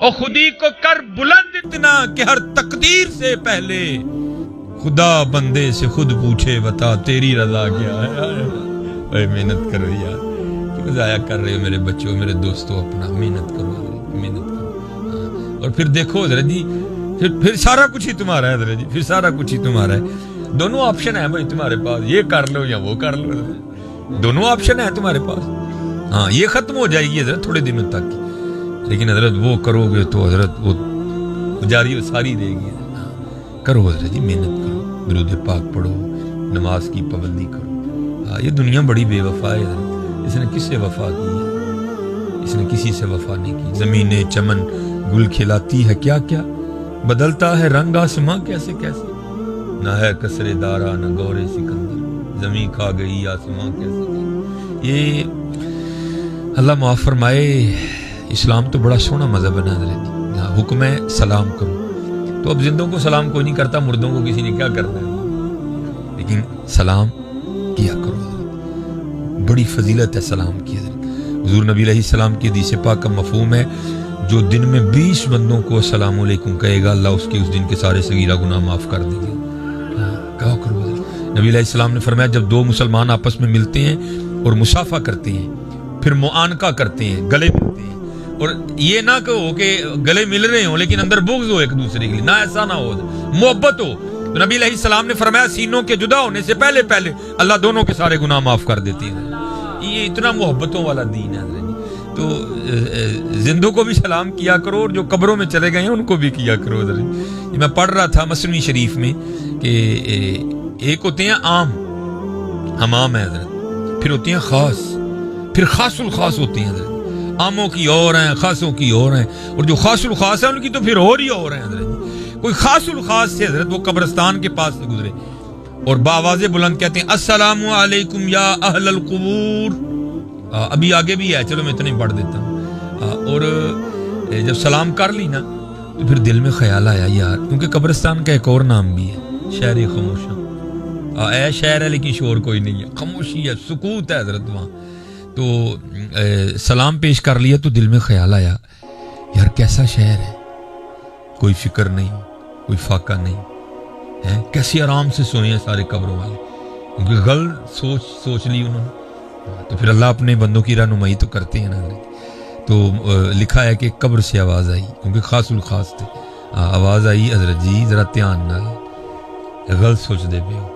اور خودی کو کر بلند اتنا کہ ہر تقدیر سے پہلے خدا بندے سے خود پوچھے بتا تیری رضا کیا ہے. اے محنت کرو یار, کیوں ضائع کر رہے ہو میرے بچوں, میرے دوستوں, اپنا محنت کرو, محنت کرو. اور پھر دیکھو حضرت جی, پھر سارا کچھ ہی تمہارا ہے حضرت جی, پھر سارا کچھ ہی تمہارا ہے. دونوں آپشن ہیں بھائی تمہارے پاس, یہ کر لو یا وہ کر لو, دونوں آپشن ہیں تمہارے پاس. ہاں یہ ختم ہو جائے گی حضرت تھوڑے دنوں تک, لیکن حضرت وہ کرو گے تو حضرت وہ جاری و ساری رہے گی. کرو حضرت جی, محنت کرو, درود پاک پڑھو, نماز کی پابندی کرو. یہ دنیا بڑی بے وفا ہے حضرت, اس نے کس سے وفا کی ہے؟ اس نے کسی سے وفا نہیں کی. زمینیں چمن گل کھلاتی ہے کیا کیا, بدلتا ہے رنگ آسماں کیسے کیسے. نہ ہے کسر دارا نہ گور سکندر, زمین کھا گئی آسماں کیسے کیسے. یہ اللہ معاف فرمائے, اسلام تو بڑا سونا مذہب ہے نا حضرت. حکم ہے سلام کرو, تو اب زندوں کو سلام کوئی نہیں کرتا, مردوں کو کسی نے کیا کرنا ہے, لیکن سلام کیا کرو. بڑی فضیلت ہے سلام کی حضرت. حضور نبی علیہ السلام کی حدیث پاک کا مفہوم ہے, جو دن میں 20 بندوں کو السلام علیکم کہے گا, اللہ اس کے اس دن کے سارے صغیرہ گناہ معاف کر دے گا. کہا کرو حضرت. نبی علیہ السلام نے فرمایا, جب دو مسلمان آپس میں ملتے ہیں اور مصافحہ کرتے ہیں, پھر معانقہ کرتے ہیں, گلے ملتے ہیں, اور یہ نہ کہو کہ گلے مل رہے ہوں لیکن اندر بغض ہو ایک دوسرے کے لیے, نہ ایسا نہ ہو, محبت ہو. تو نبی علیہ السلام نے فرمایا, سینوں کے جدا ہونے سے پہلے پہلے اللہ دونوں کے سارے گناہ معاف کر دیتی ہے. یہ اتنا محبتوں والا دین ہے حضرت. تو زندوں کو بھی سلام کیا کرو, اور جو قبروں میں چلے گئے ہیں ان کو بھی کیا کرو حضرت. میں پڑھ رہا تھا مثنوی شریف میں کہ ایک ہوتے ہیں عام, عمام ہے حضرت, پھر ہوتے ہیں خاص, پھر خاص الخاص ہوتے ہیں حضرت. عاموں کی اور ہیں, خاصوں کی اور ہیں, اور جو خاص الخاص ہیں ان کی تو پھر اور ہی اور ہیں حضرت. کوئی خاص الخاص سے حضرت وہ قبرستان کے پاس سے گزرے اور باواز بلند کہتے ہیں, السلام علیکم یا اہل القبور. ابھی آگے بھی ہے, چلو میں اتنے پڑھ دیتا ہوں. اور جب سلام کر لی نا تو پھر دل میں خیال آیا یار, کیونکہ قبرستان کا ایک اور نام بھی ہے شہر خاموشاں. اے شہر ہے لیکن شور کوئی نہیں ہے, خاموشی ہے, سکوت ہے حضرت وہاں. تو سلام پیش کر لیا تو دل میں خیال آیا یار کیسا شہر ہے, کوئی فکر نہیں, کوئی فاقہ نہیں ہے, کیسی آرام سے سوئے ہیں سارے قبروں والے, کیونکہ غلط سوچ لی انہوں نے. تو پھر اللہ اپنے بندوں کی رہنمائی تو کرتے ہیں نا. تو لکھا ہے کہ قبر سے آواز آئی, کیونکہ خاص الخاص تھے. آواز آئی, حضرت جی ذرا دھیان نال, غلط سوچ دے پے ہو.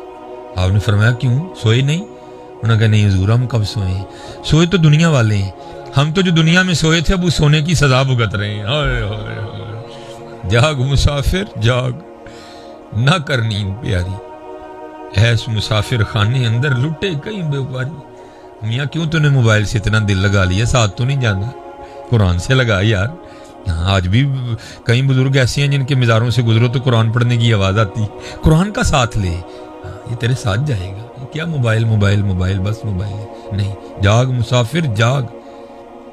آپ نے فرمایا کیوں, سوئے نہیں؟ انہوں نے کہا نہیں حضور ہم کب سوئے ہیں, سوئے تو دنیا والے ہیں, ہم تو جو دنیا میں سوئے تھے اب وہ سونے کی سزا بھگت رہے ہیں. ہائے ہائے ہائے, جاگ مسافر جاگ, نہ کر نیند پیاری, ایس مسافر خانے اندر لٹے کہیں بے پاری. میاں کیوں تو نے موبائل سے اتنا دل لگا لیا, ساتھ تو نہیں جانا, قرآن سے لگا یار. آج بھی کئی بزرگ ایسے ہیں جن کے مزاروں سے گزرو تو قرآن پڑھنے کی آواز آتی, قرآن کا ساتھ لے, یہ تیرے ساتھ جائے گا. کیا موبائل موبائل موبائل, بس موبائل نہیں. جاگ مسافر جاگ,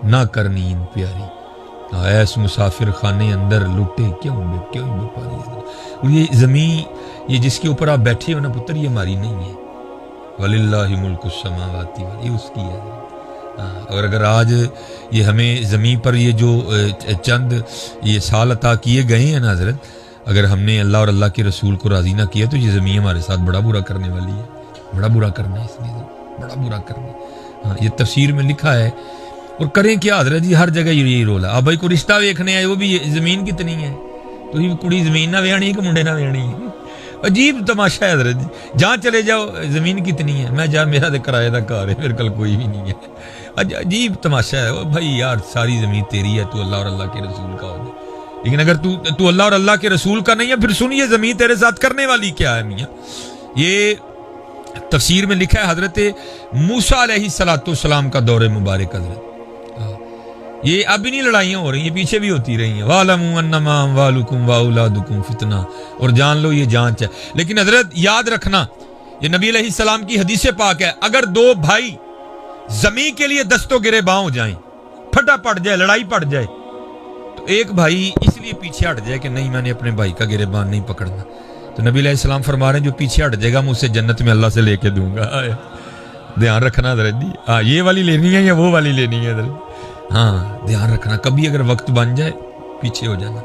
نہ کر نیند پیاری, ایس مسافر خانے اندر لٹے کیوں بے پاری. اور یہ زمین, یہ جس کے اوپر آپ بیٹھے ہو نا پتر, یہ ہماری نہیں ہے. وَلِلَّهِ مُلْكُ السَّمَاوَاتِ وَالْأَرْضِ, یہ اس کی ہے. اور اگر آج یہ ہمیں زمین پر یہ جو چند یہ سال عطا کیے گئے ہیں نا حضرت, اگر ہم نے اللہ اور اللہ کے رسول کو راضی نہ کیا تو یہ زمین ہمارے ساتھ بڑا برا کرنے والی ہے, بڑا برا کرنا ہے اس لیے, بڑا برا کرنا. یہ تفسیر میں لکھا ہے. اور کریں کیا حضرت جی, ہر جگہ یہی رول ہے. اب بھائی کوئی رشتہ ویکھنے آئے, وہ بھی زمین کتنی ہے, تو یہ کڑی زمین نہ ویانی کہ منڈے نہ ویانی. عجیب تماشا ہے حضرت جی, جہاں چلے جاؤ زمین کتنی ہے, میں جا میرا تو کرایہ کا گھر ہے, میرے کل کوئی بھی نہیں ہے. عجیب تماشا ہے بھائی یار, ساری زمین تیری ہے, تو اللہ اور اللہ کے رسول کا ہو. لیکن اگر تو اللہ اور اللہ کے رسول کا نہیں ہے, پھر سنیے زمین تیرے ساتھ کرنے والی کیا ہے میاں. یہ تفسیر میں لکھا ہے حضرت موسیٰ علیہ السلام کا دور مبارک حضرت. یہ اب نہیں لڑائیاں ہو رہی ہیں, پیچھے بھی ہوتی رہی ہیں. وَاعْلَمُوا أَنَّمَا أَمْوَالُكُمْ وَأَوْلَادُكُمْ فِتْنَةٌ, اور جان لو یہ جانچ ہے. لیکن حضرت یاد رکھنا, یہ نبی علیہ السلام کی حدیث پاک ہے, اگر دو بھائی زمین کے لیے دستوں گرے باں ہو جائیں, پھٹا پڑ جائے, لڑائی پڑ جائے, تو ایک بھائی اس لیے پیچھے ہٹ جائے کہ نہیں میں نے اپنے بھائی کا گرے باں نہیں پکڑنا, تو نبی علیہ السلام فرما رہے ہیں جو پیچھے ہٹ جائے گا میں اسے جنت میں اللہ سے لے کے دوں گا. دھیان رکھنا حضرت جی, یہ والی لینی ہے یا وہ والی لینی ہے حضرت. ہاں دھیان رکھنا, کبھی اگر وقت بن جائے پیچھے ہو جانا.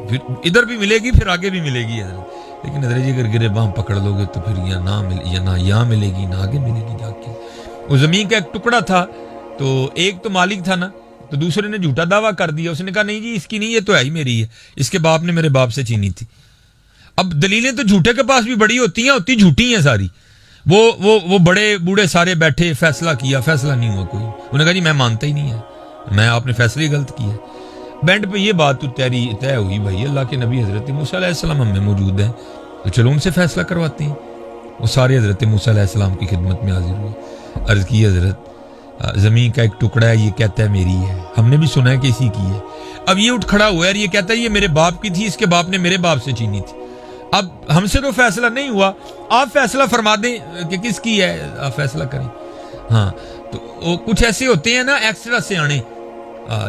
پھر ادھر بھی ملے گی، پھر آگے بھی ملے گی حضرت. لیکن حضرت جی اگر گرے باں پکڑ لو گے تو پھر یا نہ یہاں ملے گی نہ آگے ملے گی جا کے. وہ زمین کا ایک ٹکڑا تھا، تو ایک تو مالک تھا نا، تو دوسرے نے جھوٹا دعویٰ کر دیا. اس نے کہا نہیں جی اس کی نہیں، یہ تو ہے ہی میری ہے، اس کے باپ نے میرے باپ سے چھینی تھی. اب دلیلیں تو جھوٹے کے پاس بھی بڑی ہوتی ہیں، ہوتی جھوٹی ہیں ساری. وہ بڑے بوڑھے سارے بیٹھے، فیصلہ کیا، فیصلہ نہیں ہوا کوئی. انہوں نے کہا جی میں مانتا ہی نہیں ہے، میں آپ نے فیصلہ ہی غلط کیا ہے. بینڈ پہ یہ بات تو طے ہوئی بھائی اللہ کے نبی حضرت موسیٰ علیہ السلام ہم میں موجود ہیں، تو چلو ان سے فیصلہ کرواتے ہیں. وہ سارے حضرت موسیٰ علیہ السلام کی خدمت میں حاضر ہوئے. عرض کی حضرت زمین کا ایک ٹکڑا ہے، یہ کہتا ہے میری ہے، ہم نے بھی سنا ہے کہ اسی کی ہے. اب یہ اٹھ کھڑا ہوا ہے اور یہ کہتا ہے یہ میرے باپ کی تھی، اس کے باپ نے میرے باپ سے چھینی تھی. اب ہم سے تو فیصلہ نہیں ہوا، آپ فیصلہ فرما دیں کہ کس کی ہے، آپ فیصلہ کریں. ہاں تو کچھ ایسے ہوتے ہیں نا ایکسٹرا سیانے،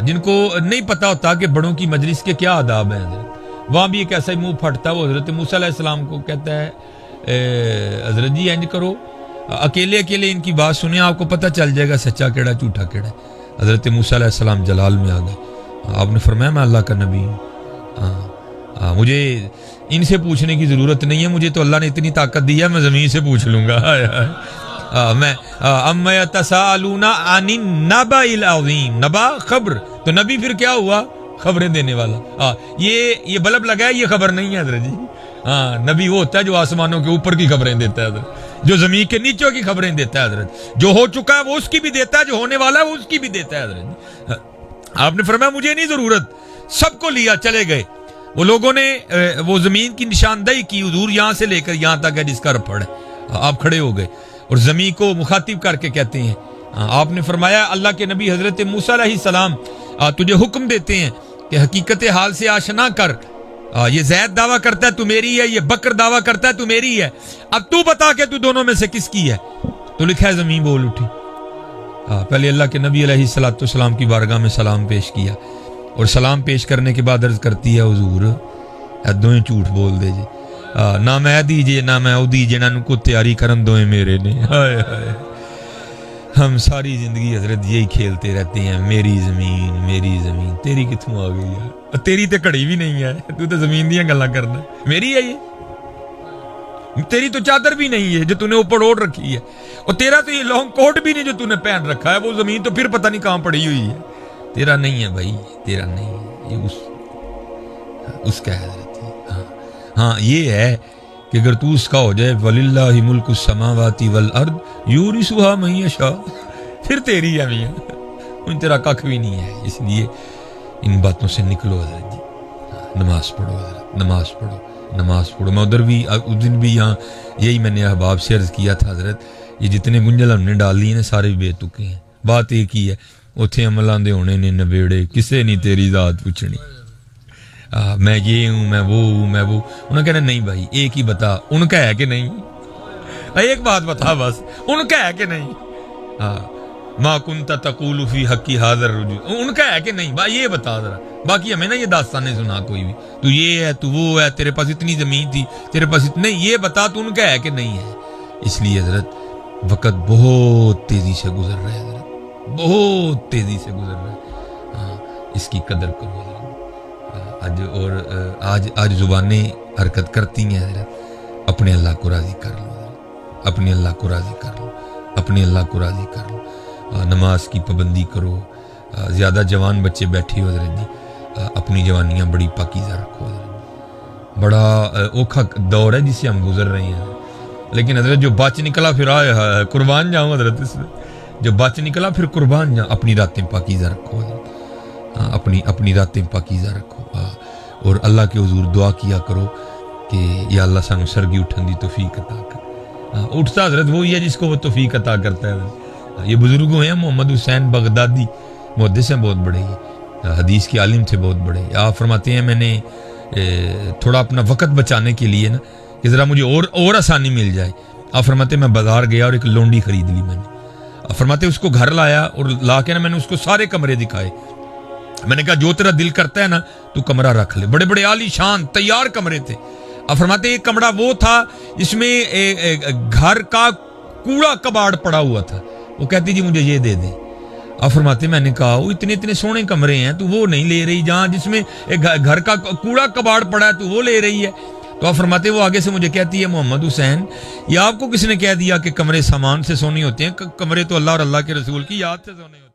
جن کو نہیں پتا ہوتا کہ بڑوں کی مجلس کے کیا آداب ہیں. وہاں بھی ایک ایسا ہی منہ پھٹتا، وہ حضرت موسیٰ علیہ السلام کو کہتا ہے حضرت جی انج کرو، اکیلے ان کی بات سنیں، آپ کو پتہ چل جائے گا سچا کیڑا جھوٹا کیڑا. حضرت موسیٰ علیہ السلام جلال میں آ گئے. آپ نے فرمایا میں اللہ کا نبی ہوں، مجھے ان سے پوچھنے کی ضرورت نہیں ہے، مجھے تو اللہ نے اتنی طاقت دی ہے میں زمین سے پوچھ لوں گا. میں اما یتساءلون عن النبأ العظیم، نبا خبر، تو نبی پھر کیا ہوا؟ خبریں دینے والا. یہ بلب لگا ہے، یہ خبر نہیں ہے حضرت جی. نبی وہ ہوتا ہے جو آسمانوں کے اوپر کی خبریں دیتا ہے حضرت، جو زمین کے نیچوں کی خبریں دیتا ہے حضرت، جو ہو چکا ہے وہ اس کی بھی دیتا ہے، جو ہونے والا ہے وہ اس کی بھی دیتا ہے حضرت. آپ نے فرمایا مجھے نہیں ضرورت، سب کو لیا چلے گئے. وہ لوگوں نے وہ زمین کی نشاندہی کی، حضور یہاں سے لے کر یہاں تک ہے جس کا رپڑ ہے. آپ کھڑے ہو گئے اور زمین کو مخاطب کر کے کہتے ہیں، آپ نے فرمایا اللہ کے نبی حضرت موسیٰ علیہ السلام تجھے حکم دیتے ہیں کہ حقیقت حال سے آشنا کر. یہ زید دعویٰ کرتا ہے تو میری ہے، یہ بکر دعویٰ کرتا ہے تو میری ہے، اب تو بتا کہ تو دونوں میں سے کس کی ہے. تو لکھا ہے زمین بول اٹھی. پہلے اللہ کے نبی علیہ السلام کی بارگاہ میں سلام پیش کیا، اور سلام پیش کرنے کے بعد عرض کرتی ہے حضور دوئیں جھوٹ بول دے جی، نہ میں دیجے نہ میں او دیجے، نہ کو تیاری کرن دوئیں میرے نے. ہائے ہائے، ہم ساری زندگی حضرت یہی کھیلتے رہتے ہیں، میری زمین تیری کتوں آ گئی ہے؟ تیری تے کڑی بھی نہیں ہے، تو تے زمین دیاں گلاں کرنا. میری ہے یہ، تیری تو چادر بھی نہیں ہے جو تو نے اوپر اوڑھ رکھی ہے، اور تیرا تو یہ لانگ کوٹ بھی نہیں جو تو نے پہن رکھا ہے. وہ زمین تو پھر پتہ نہیں کہاں پڑی ہوئی ہے. تیرا نہیں ہے بھائی، تیرا نہیں ہے، یہ اس کا ہے حضرت. ہاں یہ ہے کہ اگر تو اس کا ہو جائے وَلِلَّهِ مُلْكُ السَّمَاوَاتِ وَالْأَرْضِ يُورِثُهَا مَن يَشَاءُ، پھر تیری ہے میاں، ان تیرا ککھ بھی نہیں ہے. اس لیے ان باتوں سے نکلو حضرت جی. نماز پڑھو حضرت، نماز پڑھو. میں ادھر بھی اس دن بھی یہاں یہی میں نے احباب سے عرض کیا تھا حضرت، یہ جتنے گنجل ہم نے ڈال لیے ہیں سارے بے تکے ہیں. بات ایک ہی ہے، اتھے عملاں دے ہونے نے نبیڑے، کسے نہیں تیری ذات پوچھنی. میں یہ ہوں، میں وہ ہوں، میں وہ. انہوں نے کہنا نہیں بھائی ایک ہی بتا، ان کا ہے کہ نہیں؟ ایک بات بتا بس، ان کا ہے کہ نہیں؟ ما کنت تقول فی حقی ھذا الرجل، ان کا ہے کہ نہیں بھائی یہ بتا ذرا. باقی ہمیں نا یہ داستانیں سنا کوئی بھی، تو یہ ہے تو وہ ہے، تیرے پاس اتنی زمین تھی، تیرے پاس اتنی، یہ بتا تو ان کا ہے کہ نہیں ہے. اس لیے حضرت وقت بہت تیزی سے گزر رہا ہے حضرت، بہت تیزی سے گزر رہا ہے. اس کی قدر کرو حضرت. آج زبانیں حرکت کرتی ہیں حضرت. اپنے اللہ کو راضی کر لو حضرت، اپنے اللہ کو راضی کر لو، اپنے اللہ کو راضی کر لو. نماز کی پابندی کرو. زیادہ جوان بچے بیٹھے ہو حضرت جی، اپنی جوانیاں بڑی پاکیزہ رکھو حضرت. بڑا اوکھا دور ہے جس سے ہم گزر رہے ہیں، لیکن حضرت جو بچ نکلا پھر آئے قربان جاؤں حضرت. اس میں جو بچ نکلا پھر قربان جاؤں. اپنی راتیں پاکیزہ رکھو حضرت، اپنی راتیں پاکیزہ رکھو. اور اللہ کے حضور دعا کیا کرو کہ یا اللہ سانو سرگی اٹھن دی توفیق عطا کر. اٹھتا حضرت وہی ہے جس کو وہ توفیق عطا کرتا ہے حضرت. یہ بزرگوں ہیں، محمد حسین بغدادی محدث ہیں بہت بڑے، حدیث کے عالم تھے بہت بڑے. آپ فرماتے ہیں میں نے تھوڑا اپنا وقت بچانے کے لیے نا کہ ذرا مجھے اور آسانی مل جائے، آپ فرماتے ہیں میں بازار گیا اور ایک لونڈی خرید لی میں نے. آپ فرماتے ہیں اس کو گھر لایا اور لا کے نا میں نے اس کو سارے کمرے دکھائے. میں نے کہا جو تیرا دل کرتا ہے نا تو کمرہ رکھ لے. بڑے بڑے عالی شان تیار کمرے تھے. اب فرماتے ایک کمرہ وہ تھا جس میں گھر کا کوڑا کباڑ پڑا ہوا تھا. وہ کہتی جی مجھے یہ دے دیں. آپ فرماتے میں نے کہا وہ اتنے اتنے سونے کمرے ہیں تو وہ نہیں لے رہی, جہاں جس میں ایک گھر کا کوڑا کباڑ پڑا ہے تو وہ لے رہی ہے. تو آپ فرماتے وہ آگے سے مجھے کہتی ہے محمد حسین یہ آپ کو کس نے کہہ دیا کہ کمرے سامان سے سونے ہوتے ہیں؟ کمرے تو اللہ اور اللہ کے رسول کی یاد سے سونے ہوتے ہیں.